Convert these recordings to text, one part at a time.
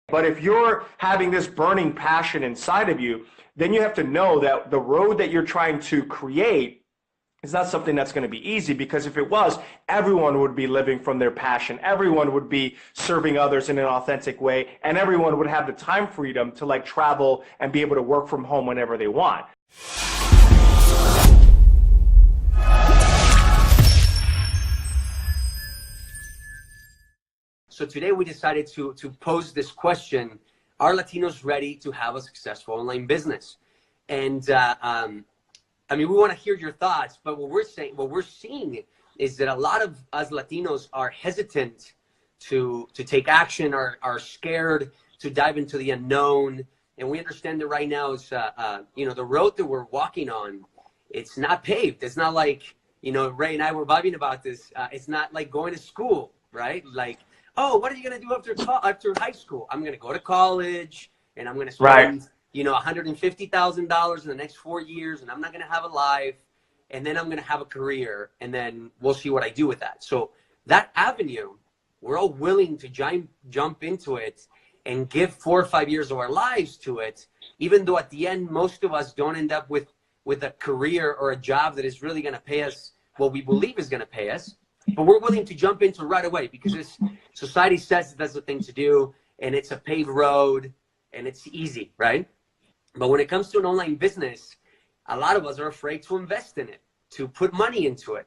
But if you're having this burning passion inside of you, then you have to know that the road that you're trying to create is not something that's going to be easy, because if it was, everyone would be living from their passion. Everyone would be serving others in an authentic way, and everyone would have the time freedom to like travel and be able to work from home whenever they want. So today we decided to pose this question: are Latinos ready to have a successful online business? And I mean, we want to hear your thoughts, but what we're seeing is that a lot of us Latinos are hesitant to take action, are scared to dive into the unknown. And we understand that right now is, the road that we're walking on, it's not paved. It's not like, Ray and I were vibing about this. It's not like going to school, right? Like, oh, what are you going to do after high school? I'm going to go to college and I'm going to spend, $150,000 in the next 4 years, and I'm not going to have a life, and then I'm going to have a career, and then we'll see what I do with that. So that avenue, we're all willing to jump into it and give 4 or 5 years of our lives to it, even though at the end, most of us don't end up with a career or a job that is really going to pay us what we believe is going to pay us. But we're willing to jump into it right away because society says that's the thing to do, and it's a paved road, and it's easy, right? But when it comes to an online business, a lot of us are afraid to invest in it, to put money into it.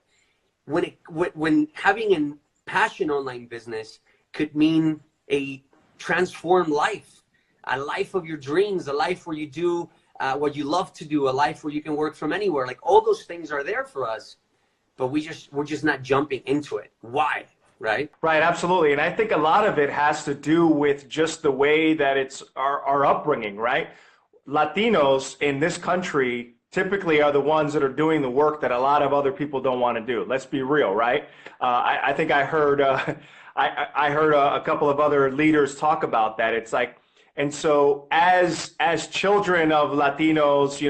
When having a passion online business could mean a transformed life, a life of your dreams, a life where you do what you love to do, a life where you can work from anywhere. Like, all those things are there for us, but we're just not jumping into it. Why? Right? Right, absolutely. And I think a lot of it has to do with just the way that it's our upbringing, right? Latinos in this country typically are the ones that are doing the work that a lot of other people don't want to do. Let's be real, right? I think I heard I heard a couple of other leaders talk about that. It's like, and so as children of Latinos,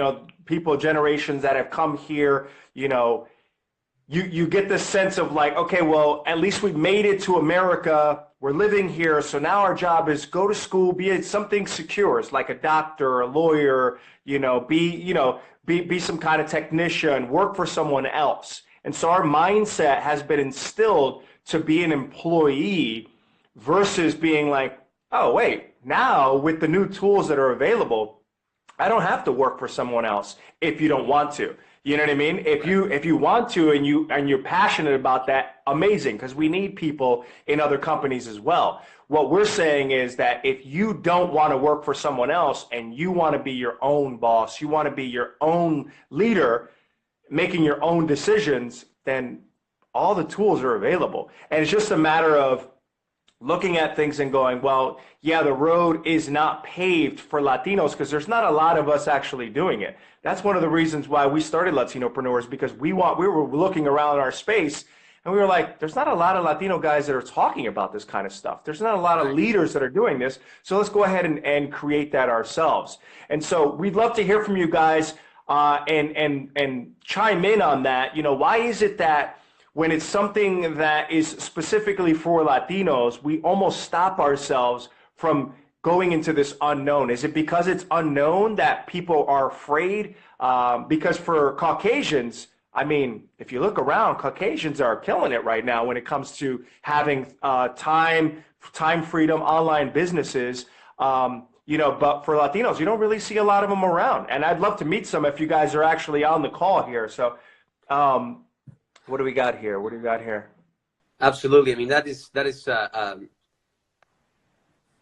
people, generations that have come here, you get this sense of like, okay, well, at least we made it to America. We're living here. So now our job is go to school, be something secure. It's like a doctor, a lawyer, be some kind of technician, work for someone else. And so our mindset has been instilled to be an employee versus being like, oh, wait, now with the new tools that are available, I don't have to work for someone else if you don't want to. You know what I mean? If you want to and you're passionate about that, amazing, because we need people in other companies as well. What we're saying is that if you don't want to work for someone else and you want to be your own boss, you want to be your own leader, making your own decisions, then all the tools are available. And it's just a matter of looking at things and going, well, yeah, the road is not paved for Latinos because there's not a lot of us actually doing it. That's one of the reasons why we started Latinopreneurs, because we were looking around our space and we were like, there's not a lot of Latino guys that are talking about this kind of stuff. There's not a lot of leaders that are doing this. So let's go ahead and create that ourselves. And so we'd love to hear from you guys and chime in on that. Why is it that when it's something that is specifically for Latinos, we almost stop ourselves from going into this unknown? Is it because it's unknown that people are afraid? Because for Caucasians, I mean, if you look around, Caucasians are killing it right now when it comes to having time freedom, online businesses. But for Latinos, you don't really see a lot of them around. And I'd love to meet some if you guys are actually on the call here. So what do we got here? Absolutely. I mean, that is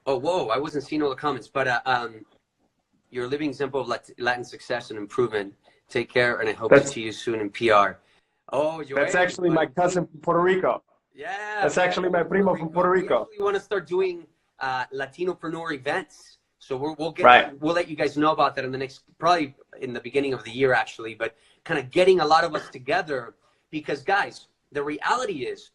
oh, whoa, I wasn't seeing all the comments, but you're a living example of Latin success and improvement. Take care, and I hope to see you soon in PR. Oh, that's actually my cousin from Puerto Rico. Yeah. That's actually my primo from Puerto Rico. We want to start doing Latinopreneur events. So we'll let you guys know about that probably in the beginning of the year, actually, but kind of getting a lot of us together, because guys, the reality is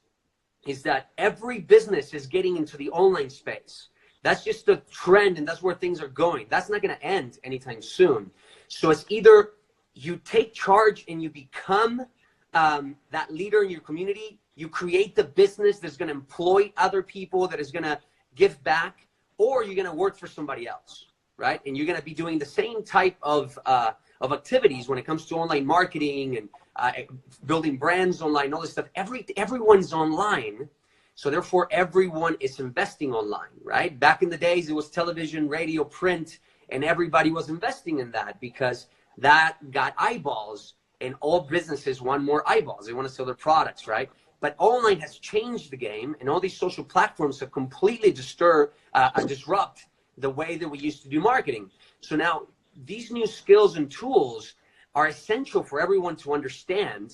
that every business is getting into the online space. That's just the trend, and that's where things are going. That's not going to end anytime soon. So it's either you take charge and you become that leader in your community, you create the business that's going to employ other people, that is going to give back, or you're going to work for somebody else, right? And you're going to be doing the same type of activities when it comes to online marketing and building brands online, all this stuff. Everyone's online. So therefore, everyone is investing online, right? Back in the days, it was television, radio, print, and everybody was investing in that because that got eyeballs, and all businesses want more eyeballs. They want to sell their products, right? But online has changed the game, and all these social platforms have completely disrupt the way that we used to do marketing. So now these new skills and tools are essential for everyone to understand,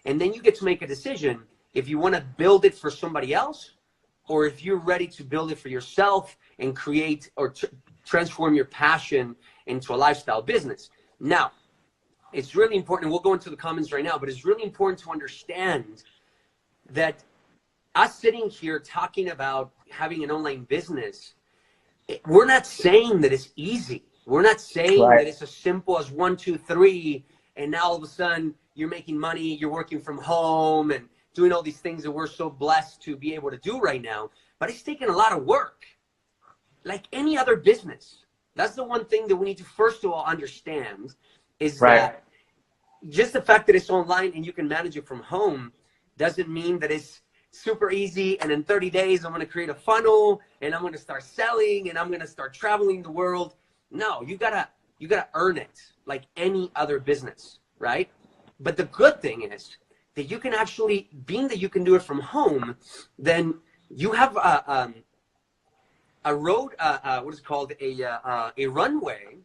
and then you get to make a decision if you want to build it for somebody else, or if you're ready to build it for yourself and create or transform your passion into a lifestyle business. Now, it's really important, and we'll go into the comments right now, but it's really important to understand that us sitting here talking about having an online business, we're not saying that it's easy. We're not saying that it's as simple as 1, 2, 3, and now all of a sudden you're making money, you're working from home and doing all these things that we're so blessed to be able to do right now. But it's taken a lot of work, like any other business. That's the one thing that we need to first of all understand is that just the fact that it's online and you can manage it from home doesn't mean that it's super easy and in 30 days I'm going to create a funnel and I'm going to start selling and I'm going to start traveling the world. No, you gotta earn it like any other business, right? But the good thing is that you can actually, being that you can do it from home, then you have a road, what is it called, a runway.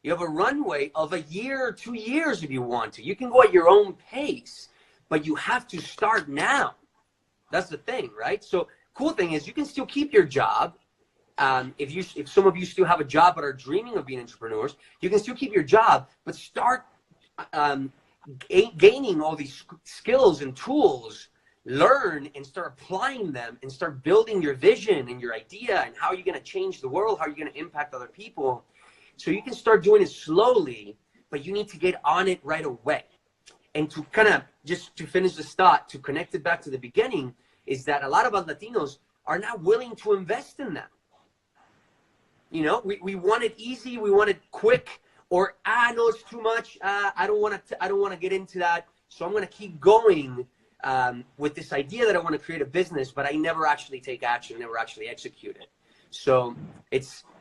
You have a runway of a year or 2 years if you want to. You can go at your own pace, but you have to start now. That's the thing, right? So cool thing is you can still keep your job. If some of you still have a job but are dreaming of being entrepreneurs, you can still keep your job, but start gaining all these skills and tools, learn and start applying them and start building your vision and your idea and how you're going to change the world, how you're going to impact other people. So you can start doing it slowly, but you need to get on it right away. And to kind of just to finish this thought, to connect it back to the beginning, is that a lot of us Latinos are not willing to invest in them. You know, we want it easy, we want it quick, or no, it's too much. I don't want to get into that. So I'm going to keep going with this idea that I want to create a business, but I never actually take action, never actually execute it. So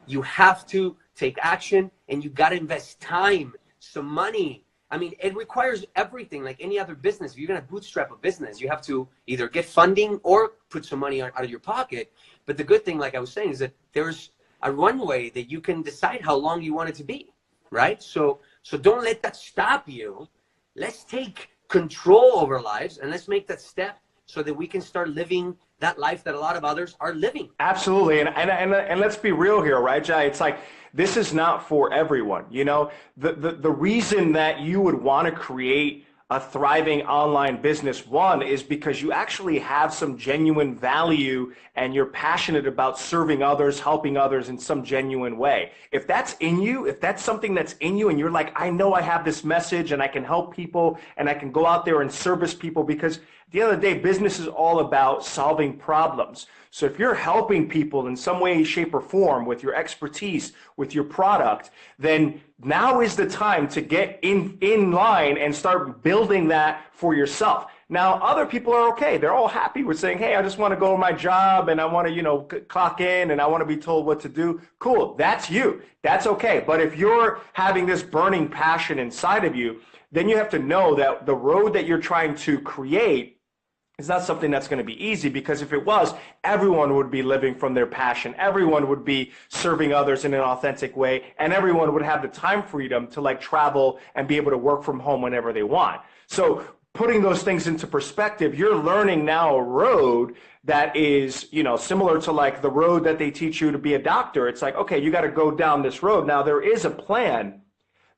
you have to take action, and you got to invest time, some money. I mean, it requires everything like any other business. If you're going to bootstrap a business, you have to either get funding or put some money out of your pocket. But the good thing, like I was saying, is that there's a runway that you can decide how long you want it to be, right? So don't let that stop you. Let's take control over our lives, and let's make that step so that we can start living that life that a lot of others are living. Absolutely. And let's be real here, right, Jai? It's like, this is not for everyone. You know, the reason that you would want to create a thriving online business, one, is because you actually have some genuine value and you're passionate about serving others, helping others in some genuine way. If that's in you, if that's something that's in you and you're like, I know I have this message and I can help people and I can go out there and service people, because at the end of the day, business is all about solving problems. So if you're helping people in some way, shape, or form with your expertise, with your product, then now is the time to get in line and start building that for yourself. Now, other people are okay. They're all happy with saying, hey, I just want to go to my job and I want to, clock in and I want to be told what to do. Cool. That's you. That's okay. But if you're having this burning passion inside of you, then you have to know that the road that you're trying to create is not something that's going to be easy, because if it was, everyone would be living from their passion. Everyone would be serving others in an authentic way, and everyone would have the time freedom to like travel and be able to work from home whenever they want. So putting those things into perspective, you're learning now a road that is, similar to like the road that they teach you to be a doctor. It's like, okay, you got to go down this road. Now there is a plan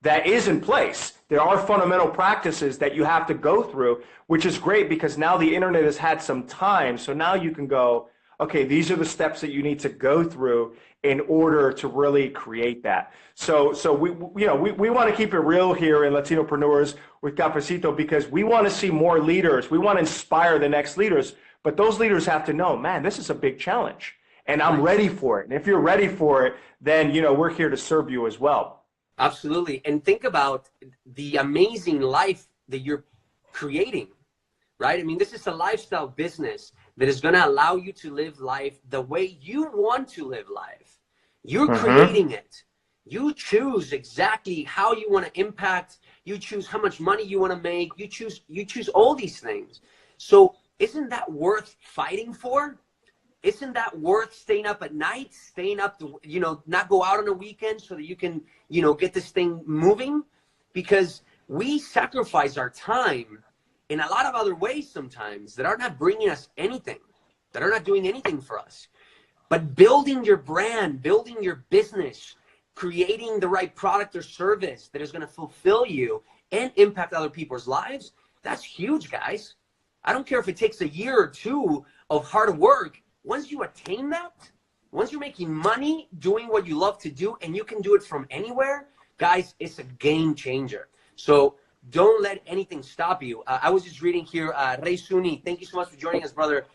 that is in place. There are fundamental practices that you have to go through, which is great because now the internet has had some time. So now you can go, okay, these are the steps that you need to go through in order to really create that. So we want to keep it real here in Latinopreneurs with Cafecito, because we want to see more leaders. We want to inspire the next leaders, but those leaders have to know, man, this is a big challenge. and I'm ready for it. And if you're ready for it, then, you know, we're here to serve you as well. Absolutely. And think about the amazing life that you're creating, right? I mean, this is a lifestyle business that is going to allow you to live life the way you want to live life. You're creating it. You choose exactly how you want to impact. You choose how much money you want to make. You choose all these things. So isn't that worth fighting for? Isn't that worth staying up at night, staying up to, you know, not go out on a weekend so that you can, you know, get this thing moving? Because we sacrifice our time in a lot of other ways sometimes that are not bringing us anything, that are not doing anything for us. But building your brand, building your business, creating the right product or service that is going to fulfill you and impact other people's lives, that's huge, guys. I don't care if it takes a year or two of hard work. Once you attain that, once you're making money doing what you love to do and you can do it from anywhere, guys, it's a game changer. So don't let anything stop you. I was just reading here, Ray Suni, thank you so much for joining us, brother.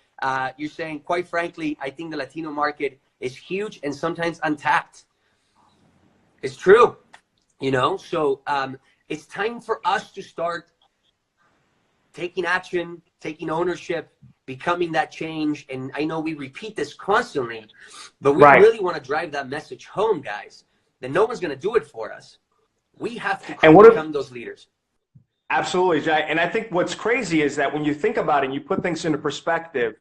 You're saying, quite frankly, I think the Latino market is huge and sometimes untapped. It's true, you know? So it's time for us to start taking action, taking ownership, becoming that change. And I know we repeat this constantly, but we really want to drive that message home, guys, that no one's going to do it for us. We have to become those leaders. Absolutely, Jai. And I think what's crazy is that when you think about it and you put things into perspective,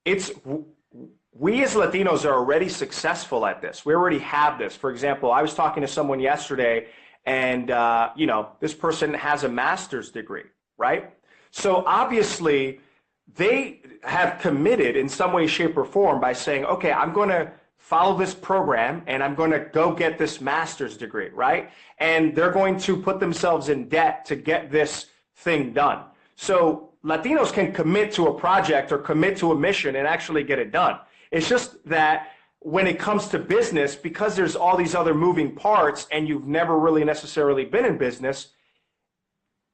we as Latinos are already successful at this. We already have this. For example, I was talking to someone yesterday and, you know, this person has a master's degree, right? So obviously they have committed in some way, shape, or form by saying, okay, I'm going to follow this program and I'm going to go get this master's degree, right? And they're going to put themselves in debt to get this thing done. So Latinos can commit to a project or commit to a mission and actually get it done. It's just that when it comes to business, because there's all these other moving parts and you've never really necessarily been in business,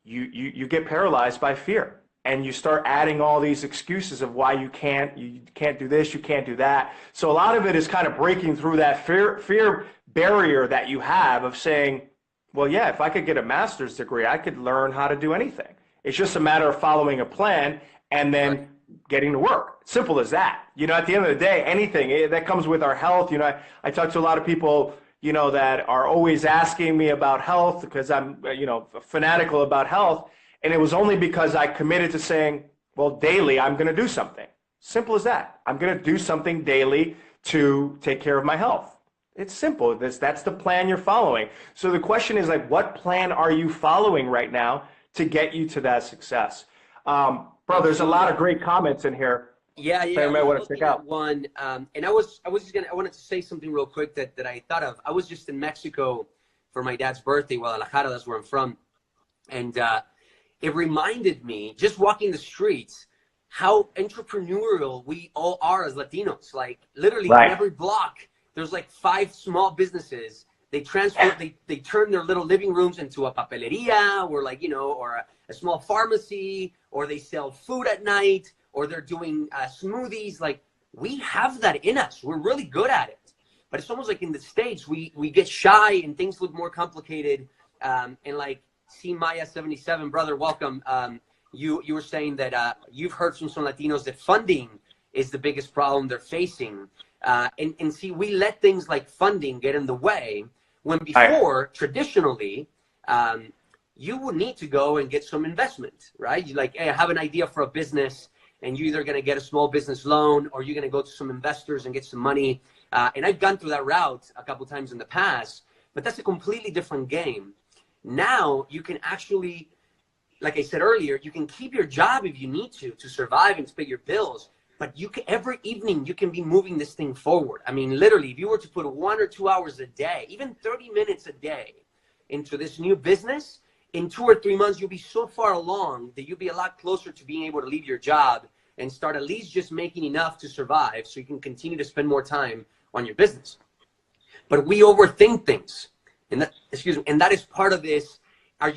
you get paralyzed by fear. And you start adding all these excuses of why you can't do this, you can't do that. So a lot of it is kind of breaking through that fear barrier that you have of saying, well, yeah, if I could get a master's degree, I could learn how to do anything. It's just a matter of following a plan and then getting to work. Simple as that. You know, at the end of the day, anything that comes with our health, you know, I talk to a lot of people, you know, that are always asking me about health because I'm, you know, fanatical about health. And it was only because I committed to saying, well, daily, I'm going to do something. Simple as that. I'm going to do something daily to take care of my health. It's simple. That's the plan you're following. So the question is, like, what plan are you following right now to get you to that success? Bro, there's a lot of great comments in here. Yeah. I might want to check out one. And I wanted to say something real quick that I thought of. I was just in Mexico for my dad's birthday, Guadalajara, that's where I'm from. And it reminded me, just walking the streets, how entrepreneurial we all are as Latinos. Like literally in every block, there's like 5 small businesses. They they turn their little living rooms into a papeleria or like, you know, or a small pharmacy, or they sell food at night, or they're doing smoothies. Like we have that in us. We're really good at it. But it's almost like in the States, we get shy and things look more complicated. And like, see Maya 77, brother, welcome. You were saying that you've heard from some Latinos that funding is the biggest problem they're facing. And see, we let things like funding get in the way when before, traditionally, you would need to go and get some investment, right? You like, hey, I have an idea for a business, and you're either going to get a small business loan or you're going to go to some investors and get some money. And I've gone through that route a couple times in the past, but that's a completely different game. Now you can actually, like I said earlier, you can keep your job if you need to survive and to pay your bills. But you can, every evening you can be moving this thing forward. I mean, literally, if you were to put 1 or 2 hours a day, even 30 minutes a day into this new business, in 2 or 3 months, you'll be so far along that you'll be a lot closer to being able to leave your job and start at least just making enough to survive so you can continue to spend more time on your business. But we overthink things. And that is part of this. Are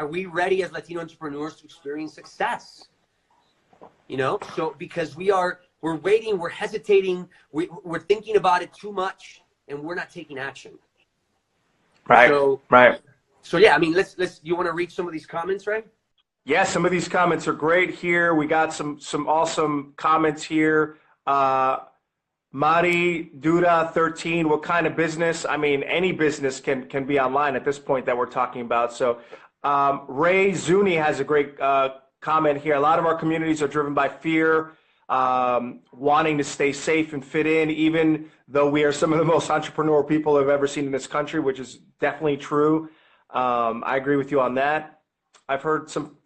we ready as Latino entrepreneurs to experience success? You know, so because we're we're waiting, we're hesitating, we're thinking about it too much, and we're not taking action. Right. So, right. So yeah, I mean, you want to read some of these comments, right? Yeah, some of these comments are great here. We got some awesome comments here. Mari Duda 13, what kind of business? I mean, any business can be online at this point that we're talking about. So Ray Zuni has a great comment here. A lot of our communities are driven by fear, wanting to stay safe and fit in, even though we are some of the most entrepreneurial people I've ever seen in this country, which is definitely true. I agree with you on that. I've heard some,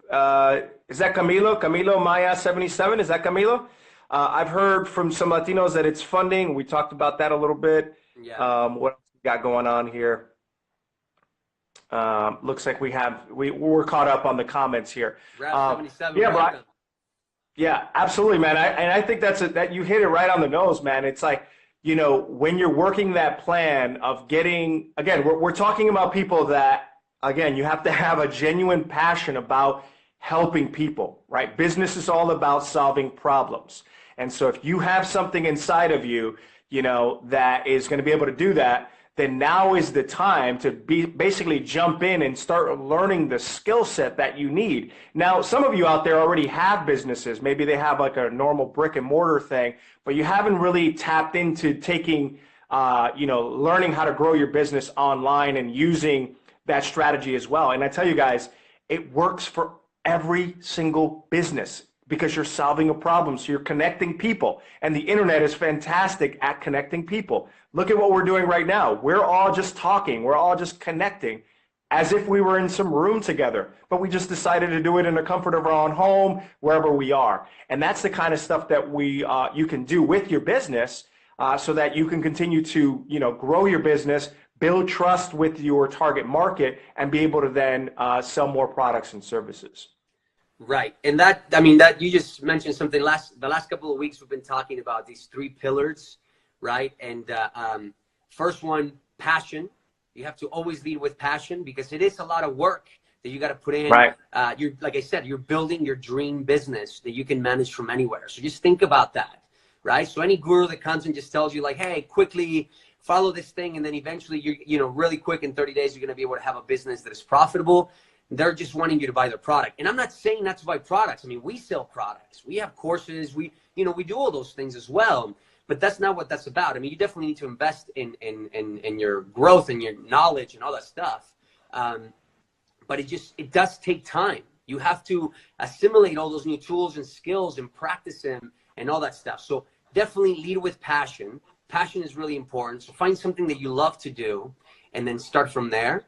is that Camilo? Camilo Maya 77, is that Camilo? I've heard from some Latinos that it's funding. We talked about that a little bit. Yeah. What else we got going on here? Looks like we're caught up on the comments here. 77, yeah, Brian. Yeah, absolutely, man. I think that you hit it right on the nose, man. It's like, you know, when you're working that plan of getting, again, we're talking about people that, again, you have to have a genuine passion about helping people, right? Business is all about solving problems. And so if you have something inside of you, you know, that is going to be able to do that, then now is the time to basically jump in and start learning the skill set that you need. Now, some of you out there already have businesses. Maybe they have like a normal brick and mortar thing, but you haven't really tapped into taking, you know, learning how to grow your business online and using that strategy as well. And I tell you guys, it works for every single business because you're solving a problem. So you're connecting people, and the internet is fantastic at connecting people. Look at what we're doing right now. We're all just talking. We're all just connecting as if we were in some room together, but we just decided to do it in the comfort of our own home, wherever we are. And that's the kind of stuff that you can do with your business so that you can continue to, you know, grow your business, build trust with your target market, and be able to then sell more products and services. Right. And that, I mean, that you just mentioned something. The last couple of weeks, we've been talking about these 3 pillars, right? And first one, passion. You have to always lead with passion because it is a lot of work that you got to put in. Right. You're, like I said, you're building your dream business that you can manage from anywhere. So just think about that, right? So any guru that comes and just tells you like, hey, quickly follow this thing, and then eventually you know, really quick in 30 days, you're going to be able to have a business that is profitable. They're just wanting you to buy their product. And I'm not saying not to buy products. I mean, we sell products. We have courses. We do all those things as well. But that's not what that's about. I mean, you definitely need to invest in your growth and your knowledge and all that stuff. But it does take time. You have to assimilate all those new tools and skills and practice them and all that stuff. So definitely lead with passion. Passion is really important. So find something that you love to do and then start from there.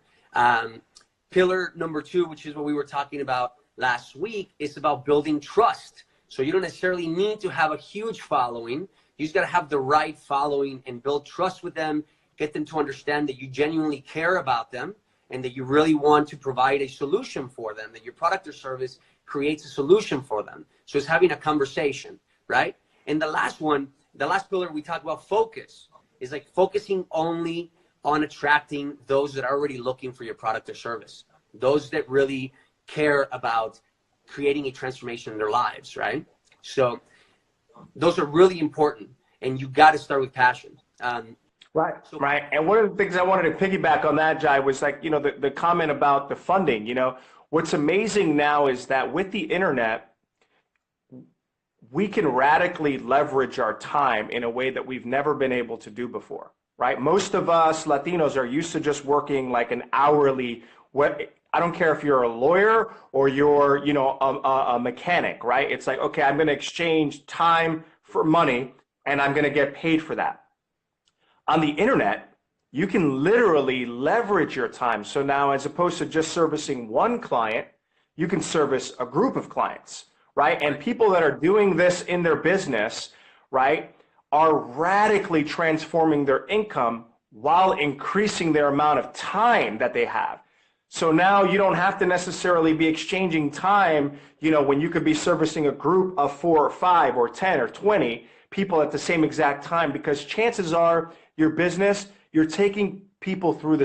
Pillar number 2, which is what we were talking about last week, is about building trust. So you don't necessarily need to have a huge following. You just got to have the right following and build trust with them, get them to understand that you genuinely care about them and that you really want to provide a solution for them, that your product or service creates a solution for them. So it's having a conversation, right? And the last pillar we talked about, focus, is like focusing only on attracting those that are already looking for your product or service, those that really care about creating a transformation in their lives, right? So those are really important, and you got to start with passion. Right. And one of the things I wanted to piggyback on that, Jai, was like, you know, the comment about the funding. You know, what's amazing now is that with the internet, we can radically leverage our time in a way that we've never been able to do before. Right? Most of us Latinos are used to just working like an hourly, I don't care if you're a lawyer or you're, you know, a mechanic, right? It's like, okay, I'm going to exchange time for money and I'm going to get paid for that. On the internet, you can literally leverage your time. So now, as opposed to just servicing one client, you can service a group of clients, right? And people that are doing this in their business, right, are radically transforming their income while increasing their amount of time that they have. So now you don't have to necessarily be exchanging time, you know, when you could be servicing a group of 4 or 5 or 10 or 20 people at the same exact time, because chances are your business, you're taking people through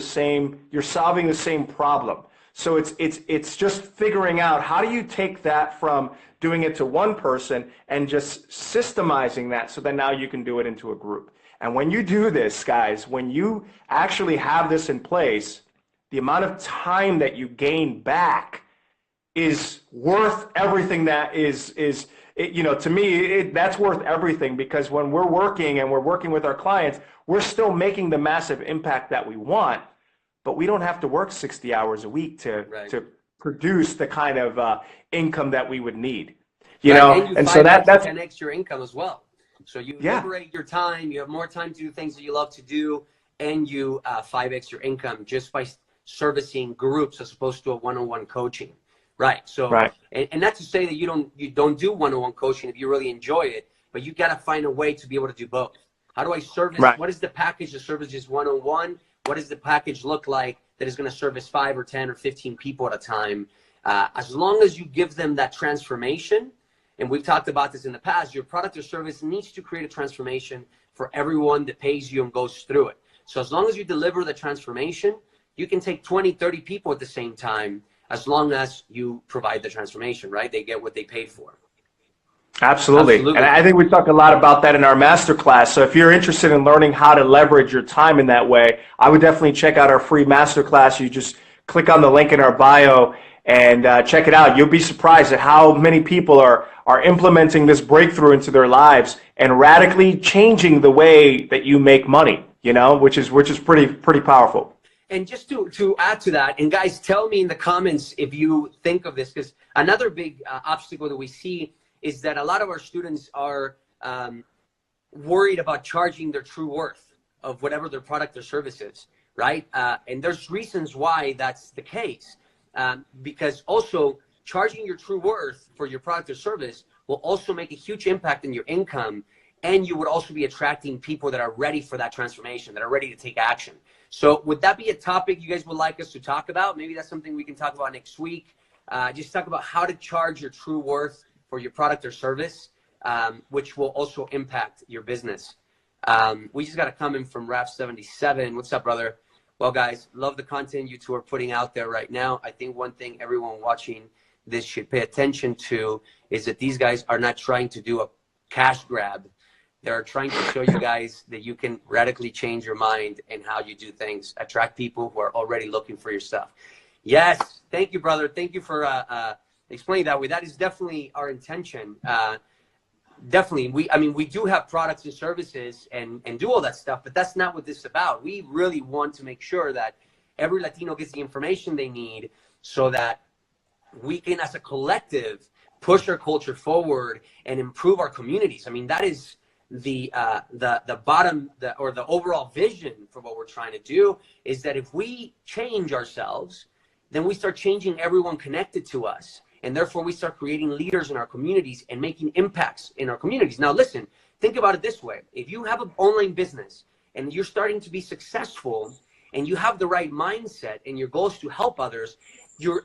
you're solving the same problem. So it's just figuring out how do you take that from doing it to one person and just systemizing that so that now you can do it into a group. And when you do this, guys, when you actually have this in place, the amount of time that you gain back is worth everything. That to me, that's worth everything, because when we're working and we're working with our clients, we're still making the massive impact that we want, but we don't have to work 60 hours a week to produce the kind of income that we would need, and so that's 10x your income as well. So you liberate your time, you have more time to do things that you love to do, and you 5x your income just by servicing groups as opposed to a one-on-one coaching. Right. So, and not to say that you don't do one-on-one coaching if you really enjoy it, but you got to find a way to be able to do both. How do I service? What is the package that services one-on-one? What does the package look like that is going to service 5 or 10 or 15 people at a time? As long as you give them that transformation, and we've talked about this in the past, your product or service needs to create a transformation for everyone that pays you and goes through it. So as long as you deliver the transformation, you can take 20, 30 people at the same time, as long as you provide the transformation, right? They get what they paid for. Absolutely. And I think we talk a lot about that in our masterclass. So if you're interested in learning how to leverage your time in that way, I would definitely check out our free masterclass. You just click on the link in our bio and check it out. You'll be surprised at how many people are implementing this breakthrough into their lives and radically changing the way that you make money, which is pretty powerful. And just to add to that, and guys, tell me in the comments if you think of this, because another big obstacle that we see is that a lot of our students are worried about charging their true worth of whatever their product or service is, right? And there's reasons why that's the case, because also charging your true worth for your product or service will also make a huge impact in your income, and you would also be attracting people that are ready for that transformation, that are ready to take action. So would that be a topic you guys would like us to talk about? Maybe that's something we can talk about next week. Just talk about how to charge your true worth for your product or service, which will also impact your business. We just got a comment from Raf77. What's up, brother? Well, guys, love the content you two are putting out there right now. I think one thing everyone watching this should pay attention to is that these guys are not trying to do a cash grab. They're trying to show you guys that you can radically change your mind and how you do things, attract people who are already looking for your stuff. Yes. Thank you, brother. Thank you for explaining that way. That is definitely our intention. Definitely. We do have products and services and do all that stuff, but that's not what this is about. We really want to make sure that every Latino gets the information they need so that we can, as a collective, push our culture forward and improve our communities. I mean, that is the overall vision for what we're trying to do, is that if we change ourselves, then we start changing everyone connected to us. And therefore we start creating leaders in our communities and making impacts in our communities. Now, listen, think about it this way. If you have an online business and you're starting to be successful and you have the right mindset and your goal is to help others, you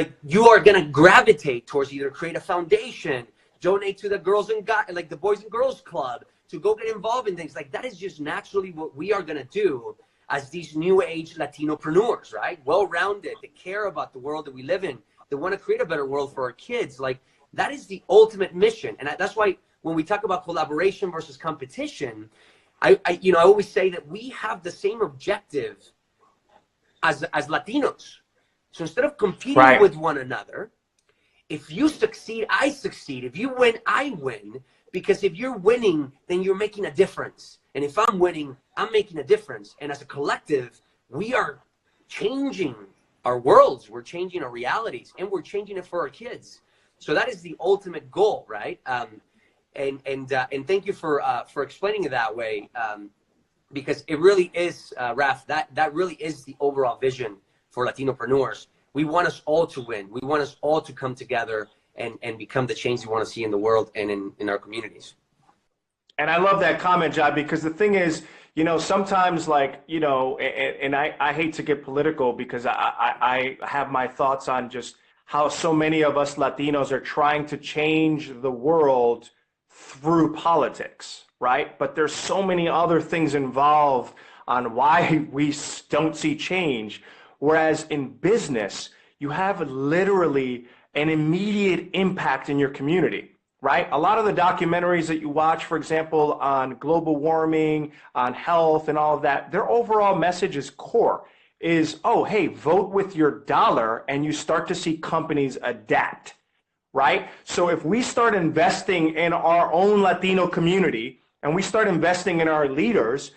are going to gravitate towards either create a foundation, donate to the girls and guys, like the Boys and Girls Club, to go get involved in things. Like, that is just naturally what we are going to do as these new age Latinopreneurs, right? Well-rounded, that care about the world that we live in, that want to create a better world for our kids. Like, that is the ultimate mission. And that's why when we talk about collaboration versus competition, I always say that we have the same objective as Latinos. So instead of competing with one another, if you succeed, I succeed. If you win, I win. Because if you're winning, then you're making a difference. And if I'm winning, I'm making a difference. And as a collective, we are changing our worlds. We're changing our realities. And we're changing it for our kids. So that is the ultimate goal, right? And thank you for explaining it that way. Because it really is, Raf, that really is the overall vision for Latinopreneurs. We want us all to win. We want us all to come together and become the change we want to see in the world and in our communities. And I love that comment, John, because the thing is, sometimes and I hate to get political because I have my thoughts on just how so many of us Latinos are trying to change the world through politics, right? But there's so many other things involved on why we don't see change. Whereas in business, you have literally an immediate impact in your community, right? A lot of the documentaries that you watch, for example, on global warming, on health and all of that, their overall message is core, is, oh, hey, vote with your dollar, and you start to see companies adapt, right? So if we start investing in our own Latino community and we start investing in our leaders,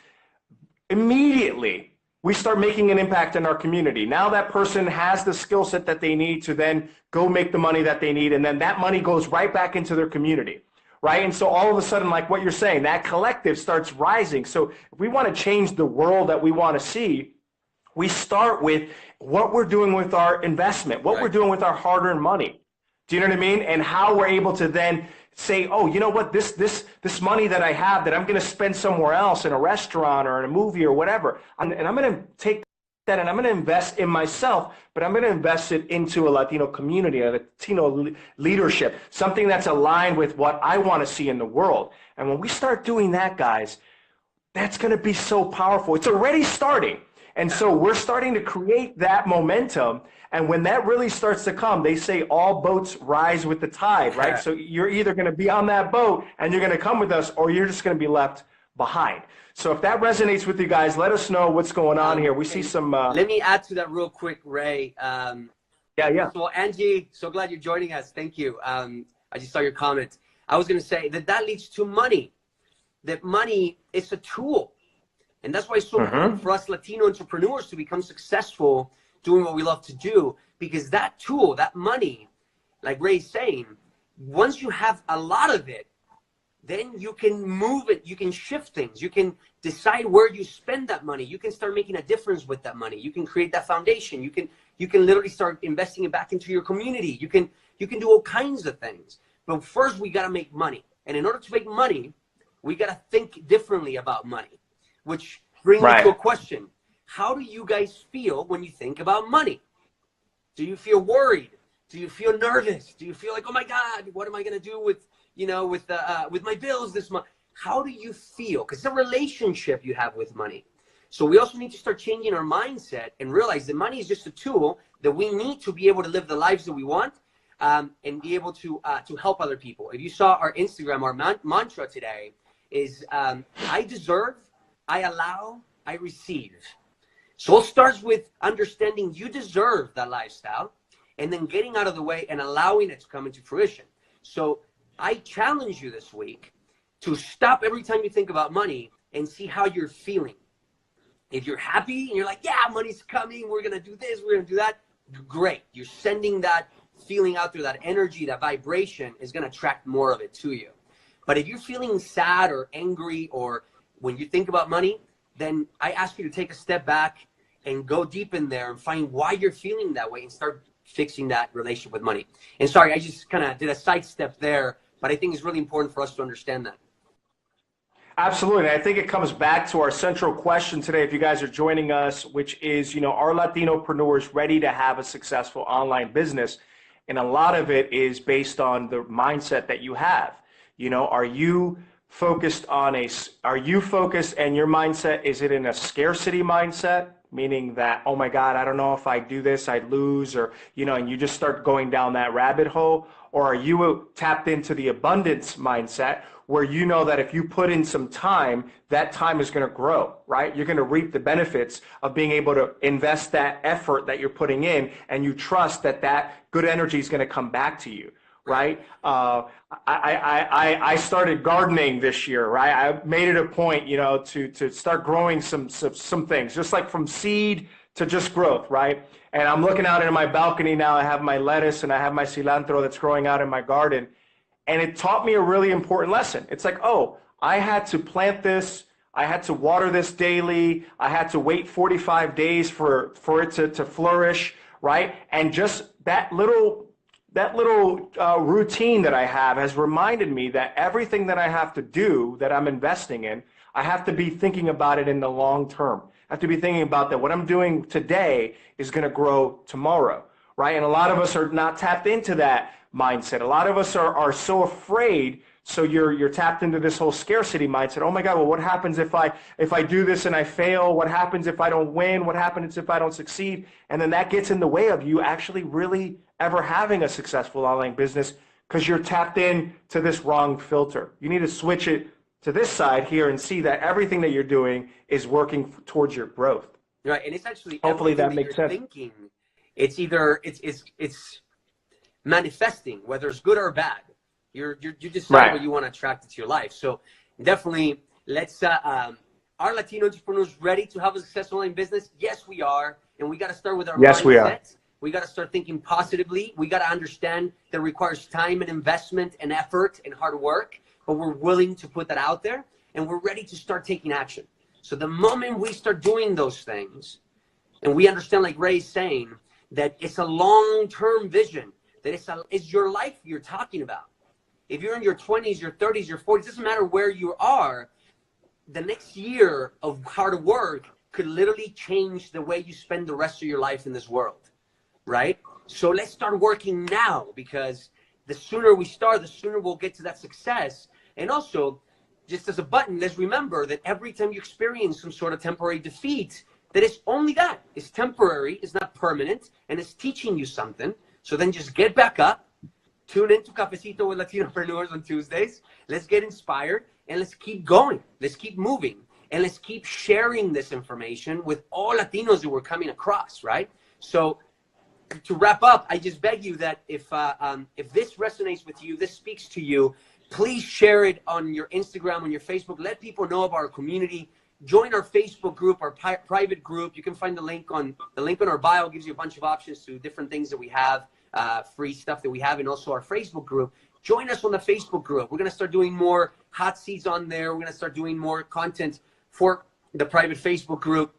immediately we start making an impact in our community. Now that person has the skill set that they need to then go make the money that they need, and then that money goes right back into their community, right? And so all of a sudden, like what you're saying, that collective starts rising. So if we want to change the world that we want to see, we start with what we're doing with our investment, what we're doing with our hard-earned money. Do you know what I mean? And how we're able to then say, oh, you know what, this money that I have that I'm going to spend somewhere else in a restaurant or in a movie or whatever, and I'm going to take that and I'm going to invest in myself, but I'm going to invest it into a Latino community, a Latino leadership, something that's aligned with what I want to see in the world. And when we start doing that, guys, that's going to be so powerful. It's already starting. And so we're starting to create that momentum. And when that really starts to come, they say all boats rise with the tide, right? So you're either going to be on that boat and you're going to come with us, or you're just going to be left behind. So if that resonates with you guys, let us know what's going on here. We see some... Let me add to that real quick, Ray. Yeah. So Angie, so glad you're joining us. Thank you. I just saw your comment. I was going to say that leads to money. That money is a tool. And that's why it's so important for us Latino entrepreneurs to become successful doing what we love to do, because that tool, that money, like Ray's saying, once you have a lot of it, then you can move it, you can shift things, you can decide where you spend that money, you can start making a difference with that money, you can create that foundation, you can literally start investing it back into your community, you can do all kinds of things. But first we got to make money. And in order to make money, we got to think differently about money, which brings me to a question. How do you guys feel when you think about money? Do you feel worried? Do you feel nervous? Do you feel like, oh my God, what am I going to do with my bills this month? How do you feel? Because it's a relationship you have with money. So we also need to start changing our mindset and realize that money is just a tool that we need to be able to live the lives that we want, and be able to help other people. If you saw our Instagram, our mantra today is I deserve, I allow, I receive. So it starts with understanding you deserve that lifestyle and then getting out of the way and allowing it to come into fruition. So I challenge you this week to stop every time you think about money and see how you're feeling. If you're happy and you're like, yeah, money's coming, we're going to do this, we're going to do that, great. You're sending that feeling out there, that energy, that vibration is going to attract more of it to you. But if you're feeling sad or angry, or when you think about money, then I ask you to take a step back and go deep in there and find why you're feeling that way and start fixing that relationship with money. And sorry, I just kind of did a sidestep there, but I think it's really important for us to understand that. Absolutely. I think it comes back to our central question today, if you guys are joining us, which is, are Latinopreneurs ready to have a successful online business? And a lot of it is based on the mindset that you have. Are you focused and your mindset, is it in a scarcity mindset? Meaning that, oh my God, I don't know if I do this, I'd lose, or, and you just start going down that rabbit hole? Or are you tapped into the abundance mindset, where you know that if you put in some time, that time is going to grow, right? You're going to reap the benefits of being able to invest that effort that you're putting in, and you trust that that good energy is going to come back to you, right? I started gardening this year, right? I made it a point, to start growing some things, just like from seed to just growth, right? And I'm looking out into my balcony now. I have my lettuce and I have my cilantro that's growing out in my garden. And it taught me a really important lesson. It's like, oh, I had to plant this. I had to water this daily. I had to wait 45 days for it to flourish, right? And just that little routine that I have has reminded me that everything that I have to do, that I'm investing in, I have to be thinking about it in the long term. I have to be thinking about that what I'm doing today is going to grow tomorrow, right? And a lot of us are not tapped into that mindset. A lot of us are so afraid So you're tapped into this whole scarcity mindset. Oh my God, well, what happens if I do this and I fail? What happens if I don't win? What happens if I don't succeed? And then that gets in the way of you actually really ever having a successful online business, because you're tapped in to this wrong filter. You need to switch it to this side here and see that everything that you're doing is working towards your growth. Right, and it's actually hopefully that makes sense. Thinking, it's either it's manifesting, whether it's good or bad. You decide what you want to attract into your life. So definitely, let's are Latino entrepreneurs ready to have a successful online business? Yes, we are, and we got to start with our mindset. We are. We got to start thinking positively. We got to understand that it requires time and investment and effort and hard work, but we're willing to put that out there, and we're ready to start taking action. So the moment we start doing those things, and we understand, like Ray's saying, that it's a long-term vision, that it's your life you're talking about. If you're in your 20s, your 30s, your 40s, it doesn't matter where you are, the next year of hard work could literally change the way you spend the rest of your life in this world, right? So let's start working now, because the sooner we start, the sooner we'll get to that success. And also, just as a button, let's remember that every time you experience some sort of temporary defeat, that it's only that. It's temporary, it's not permanent, and it's teaching you something. So then just get back up, tune into Cafecito with Latinopreneurs on Tuesdays. Let's get inspired, and let's keep going. Let's keep moving, and let's keep sharing this information with all Latinos that we're coming across, right? So to wrap up, I just beg you that if this resonates with you, this speaks to you, please share it on your Instagram, on your Facebook. Let people know about our community. Join our Facebook group, our private group. You can find the link on our bio. It gives you a bunch of options to different things that we have, free stuff that we have, and also our Facebook group. Join us on the Facebook group. We're going to start doing more hot seats on there. We're going to start doing more content for the private Facebook group.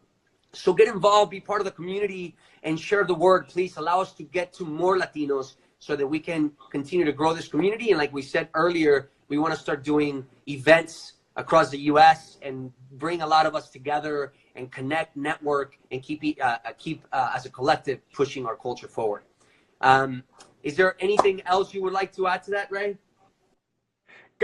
So get involved, be part of the community, and share the word. Please allow us to get to more Latinos so that we can continue to grow this community. And like we said earlier, we want to start doing events across the U.S. and bring a lot of us together and connect, network, and keep as a collective pushing our culture forward. Is there anything else you would like to add to that, Ray?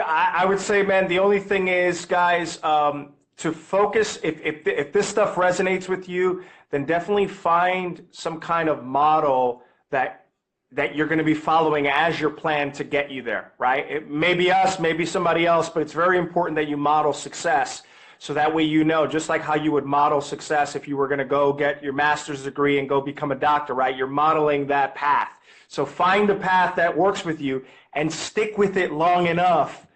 I would say, man, the only thing is, guys, to focus, if this stuff resonates with you, then definitely find some kind of model that you're going to be following as your plan to get you there, right? It may be us, maybe somebody else, but it's very important that you model success. So that way, you know, just like how you would model success if you were going to go get your master's degree and go become a doctor, right? You're modeling that path. So find a path that works with you and stick with it long enough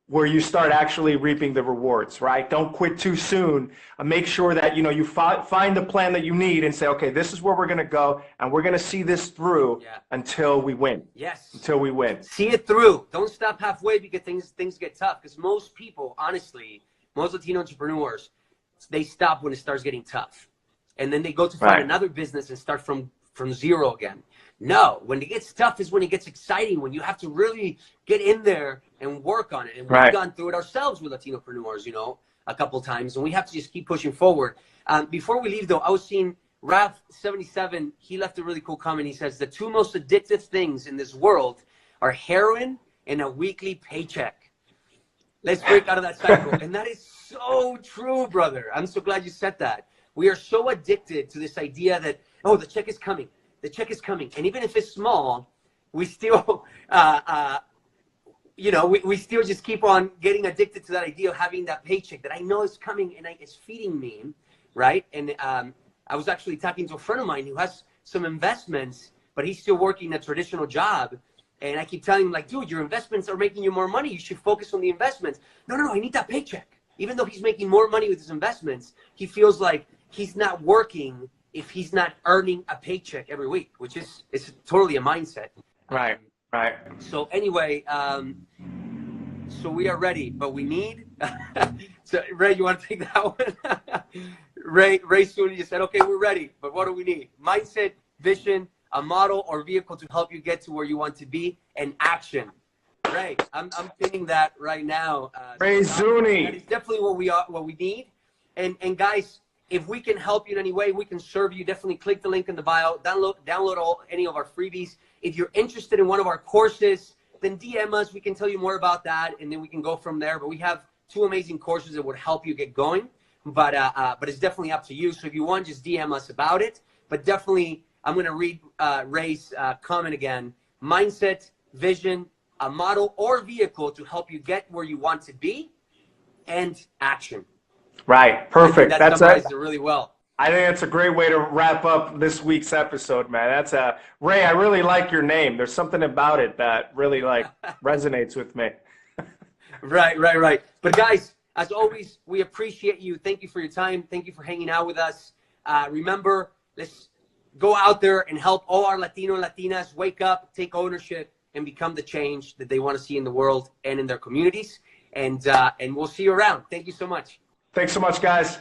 where you start actually reaping the rewards, right? Don't quit too soon. Make sure that, you know, you find the plan that you need and say, okay, this is where we're going to go, and we're going to see this through until we win. Yes. Until we win. See it through. Don't stop halfway because things get tough. Because most people, honestly, most Latino entrepreneurs, they stop when it starts getting tough. And then they go to find another business and start from zero again. No, when it gets tough is when it gets exciting, when you have to really get in there and work on it. And we've gone through it ourselves with Latinopreneurs, you know, a couple of times, and we have to just keep pushing forward. Before we leave, though, I was seeing Raf77. He left a really cool comment. He says, the two most addictive things in this world are heroin and a weekly paycheck. Let's break out of that cycle. And that is so true, brother. I'm so glad you said that. We are so addicted to this idea that, oh, the check is coming. The check is coming. And even if it's small, we still, you know, we still just keep on getting addicted to that idea of having that paycheck that I know is coming and it's feeding me, right? And I was actually talking to a friend of mine who has some investments, but he's still working a traditional job. And I keep telling him, like, dude, your investments are making you more money. You should focus on the investments. No, I need that paycheck. Even though he's making more money with his investments, he feels like he's not working if he's not earning a paycheck every week, which is it's totally a mindset. Right. So anyway, so we are ready, but we need. So Ray, you want to take that one? Ray Sooney just said, okay, we're ready, but what do we need? Mindset, vision, a model or vehicle to help you get to where you want to be, and action. Ray, I'm pinning that right now. Ray Sooney. That is definitely what we need. And guys, if we can help you in any way, we can serve you. Definitely click the link in the bio. Download any of our freebies. If you're interested in one of our courses, then DM us. We can tell you more about that, and then we can go from there. But we have 2 amazing courses that would help you get going. But it's definitely up to you. So if you want, just DM us about it. But definitely, I'm going to read Ray's comment again. Mindset, vision, a model or vehicle to help you get where you want to be, and action. Right. Perfect. That summarizes it really well. I think that's a great way to wrap up this week's episode, man. That's Ray, I really like your name. There's something about it that really resonates with me. Right. But guys, as always, we appreciate you. Thank you for your time. Thank you for hanging out with us. Remember, let's go out there and help all our Latino and Latinas wake up, take ownership, and become the change that they want to see in the world and in their communities. And we'll see you around. Thank you so much. Thanks so much, guys.